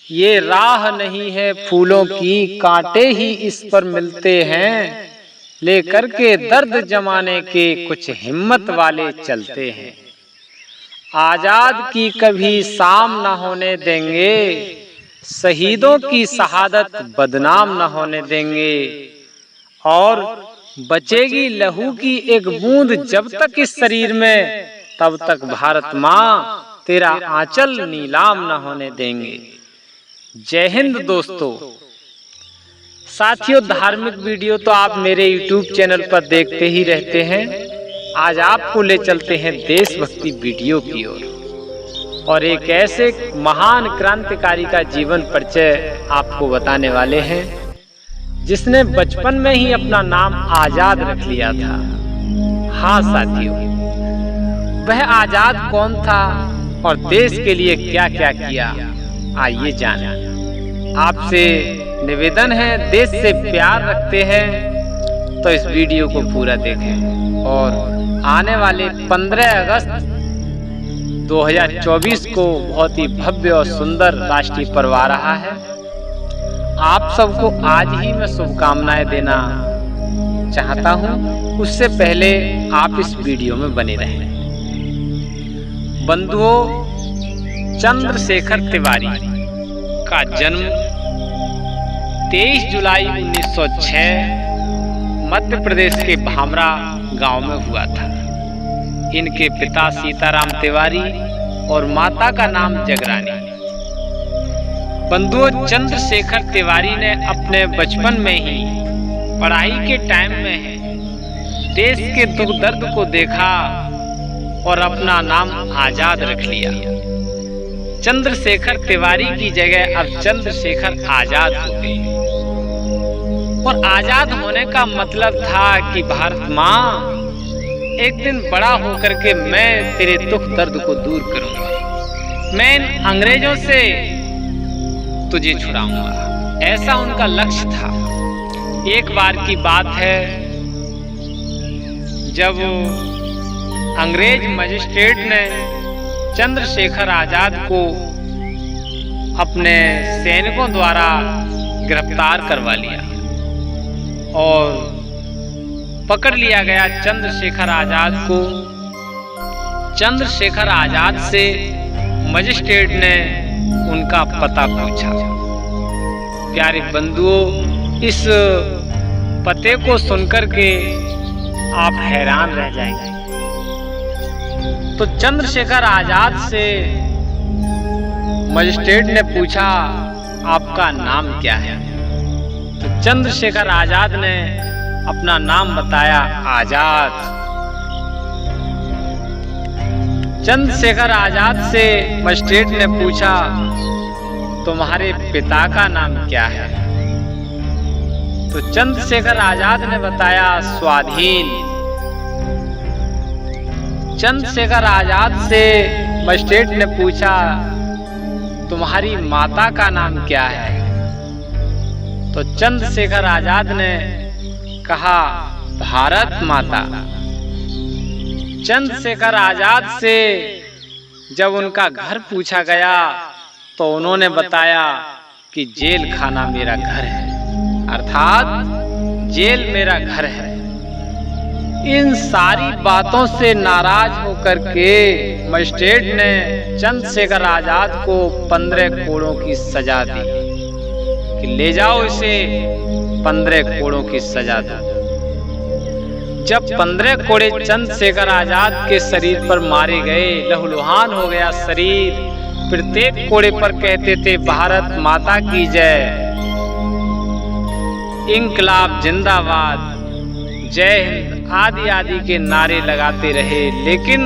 ये राह नहीं है फूलों की, कांटे ही इस पर मिलते हैं। लेकर के दर्द जमाने के कुछ हिम्मत वाले चलते हैं। आजाद की कभी शाम न होने देंगे, शहीदों की शहादत बदनाम न होने देंगे। और बचेगी लहू की एक बूंद जब तक इस शरीर में, तब तक भारत माँ तेरा आंचल नीलाम न होने देंगे। जय हिंद दोस्तों। साथियों, धार्मिक वीडियो तो आप मेरे YouTube चैनल पर देखते ही रहते हैं। आज आपको ले चलते हैं देशभक्ति वीडियो की ओर, और एक ऐसे महान क्रांतिकारी का जीवन परिचय आपको बताने वाले हैं जिसने बचपन में ही अपना नाम आजाद रख लिया था। हाँ साथियों, वह आजाद कौन था और देश के लिए क्या क्या किया, आइए जानें। आपसे निवेदन है, देश से प्यार रखते हैं तो इस वीडियो को पूरा देखें। और आने वाले 15 अगस्त 2024 को बहुत ही भव्य और सुंदर राष्ट्रीय पर्व आ रहा है। आप सबको आज ही मैं शुभकामनाएं देना चाहता हूं। उससे पहले आप इस वीडियो में बने रहें। बंधुओं, चंद्रशेखर तिवारी का जन्म 23 जुलाई 1906 मध्य प्रदेश के भामरा गांव में हुआ था। इनके पिता सीताराम तिवारी और माता का नाम जगरानी। बंधुओं, चंद्रशेखर तिवारी ने अपने बचपन में ही पढ़ाई के टाइम में देश के दुख दर्द को देखा और अपना नाम आजाद रख लिया। चंद्रशेखर तिवारी की जगह अब चंद्रशेखर आजाद हो गई। और आजाद होने का मतलब था कि भारत माँ, एक दिन बड़ा होकर के मैं तेरे दुख दर्द को दूर करूंगा, मैं इन अंग्रेजों से तुझे छुड़ाऊंगा। ऐसा उनका लक्ष्य था। एक बार की बात है, जब अंग्रेज मजिस्ट्रेट ने चंद्रशेखर आजाद को अपने सैनिकों द्वारा गिरफ्तार करवा लिया और पकड़ लिया गया चंद्रशेखर आजाद को। चंद्रशेखर आजाद से मजिस्ट्रेट ने उनका पता पूछा। प्यारे बंधुओं, इस पते को सुनकर के आप हैरान रह जाएंगे। तो चंद्रशेखर आजाद से मजिस्ट्रेट ने पूछा, आपका नाम क्या है? तो चंद्रशेखर आजाद ने अपना नाम बताया, आजाद। चंद्रशेखर आजाद से मजिस्ट्रेट ने पूछा, तुम्हारे पिता का नाम क्या है? तो चंद्रशेखर आजाद ने बताया, स्वाधीन। चंद्रशेखर आजाद से मजिस्ट्रेट ने पूछा, तुम्हारी माता का नाम क्या है? तो चंद्रशेखर आजाद ने कहा, भारत माता। चंद्रशेखर आजाद से जब उनका घर पूछा गया तो उन्होंने बताया कि जेल खाना मेरा घर है, अर्थात जेल मेरा घर है। इन सारी बातों से नाराज होकर के मजिस्ट्रेट ने चंद्रशेखर आजाद को 15 कोड़ों की सजा दी कि ले जाओ इसे, 15 कोड़ों की सजा दो। जब 15 कोड़े चंद्रशेखर आजाद के शरीर पर मारे गए, लहूलुहान हो गया शरीर। प्रत्येक कोड़े पर कहते थे, भारत माता की जय, इंकलाब जिंदाबाद, जय हिंद आदि आदि के नारे लगाते रहे। लेकिन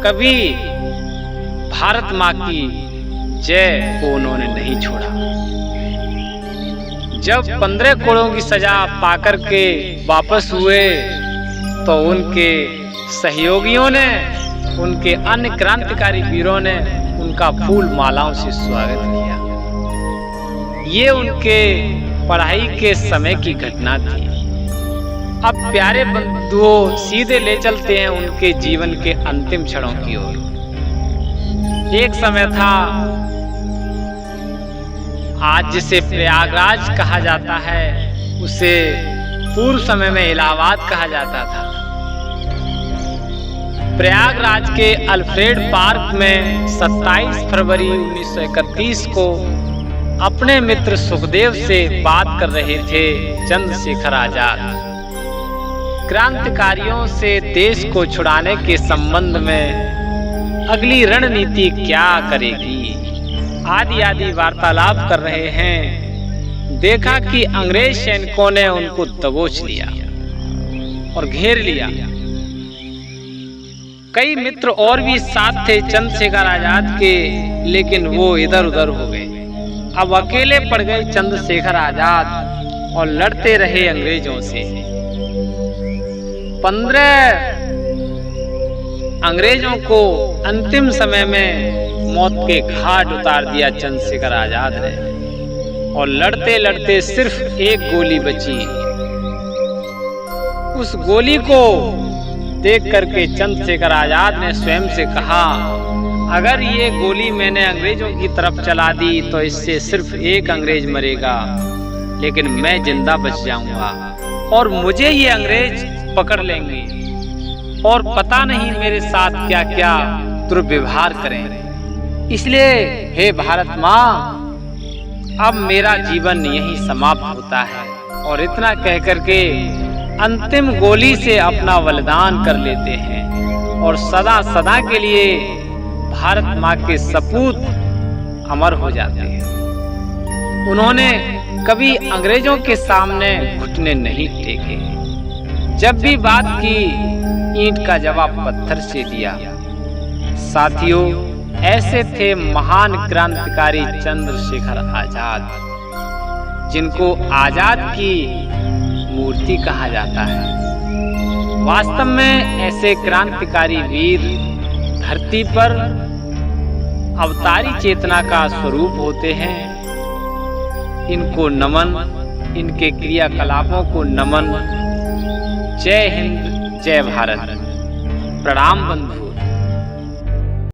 कभी भारत माँ की जय को उन्होंने नहीं छोड़ा। जब 15 कोड़ों की सजा पाकर के वापस हुए तो उनके सहयोगियों ने, उनके अन्य क्रांतिकारी वीरों ने उनका फूल मालाओं से स्वागत किया। ये उनके पढ़ाई के समय की घटना थी। अब प्यारे बंधुओं, सीधे ले चलते हैं उनके जीवन के अंतिम क्षणों की ओर। एक समय था आज जिसे प्रयागराज कहा जाता है उसे पूर्व समय में इलाहाबाद कहा जाता था। प्रयागराज के अल्फ्रेड पार्क में 27 फरवरी 1931 को अपने मित्र सुखदेव से बात कर रहे थे चंद्रशेखर आजाद। क्रांतिकारियों से देश को छुड़ाने के संबंध में अगली रणनीति क्या करेगी आदि वार्तालाप कर रहे हैं। देखा कि अंग्रेज सैनिकों ने उनको दबोच लिया और घेर लिया। कई मित्र और भी साथ थे चंद्रशेखर आजाद के, लेकिन वो इधर उधर हो गए। अब अकेले पड़ गए चंद्रशेखर आजाद और लड़ते रहे अंग्रेजों से। 15 अंग्रेजों को अंतिम समय में मौत के घाट उतार दिया चंद्रशेखर आजाद ने, और लड़ते लड़ते सिर्फ एक गोली बची। उस गोली को देख करके चंद्रशेखर आजाद ने स्वयं से कहा, अगर ये गोली मैंने अंग्रेजों की तरफ चला दी तो इससे सिर्फ एक अंग्रेज मरेगा, लेकिन मैं जिंदा बच जाऊंगा और मुझे ये अंग्रेज पकड़ लेंगे और पता नहीं मेरे साथ क्या क्या दुर्व्यवहार करें। इसलिए हे भारत माँ, अब मेरा जीवन यहीं समाप्त होता है। और इतना कह करके अंतिम गोली से अपना बलिदान कर लेते हैं और सदा सदा के लिए भारत माँ के सपूत अमर हो जाते हैं। उन्होंने कभी अंग्रेजों के सामने घुटने नहीं टेके। जब भी बात की, ईंट का जवाब पत्थर से दिया। साथियों, ऐसे थे महान क्रांतिकारी चंद्रशेखर आजाद, जिनको आजाद की मूर्ति कहा जाता है। वास्तव में ऐसे क्रांतिकारी वीर धरती पर अवतारी चेतना का स्वरूप होते हैं। इनको नमन, इनके क्रियाकलापों को नमन। जय हिंद, जय भारत। प्रणाम बंधु।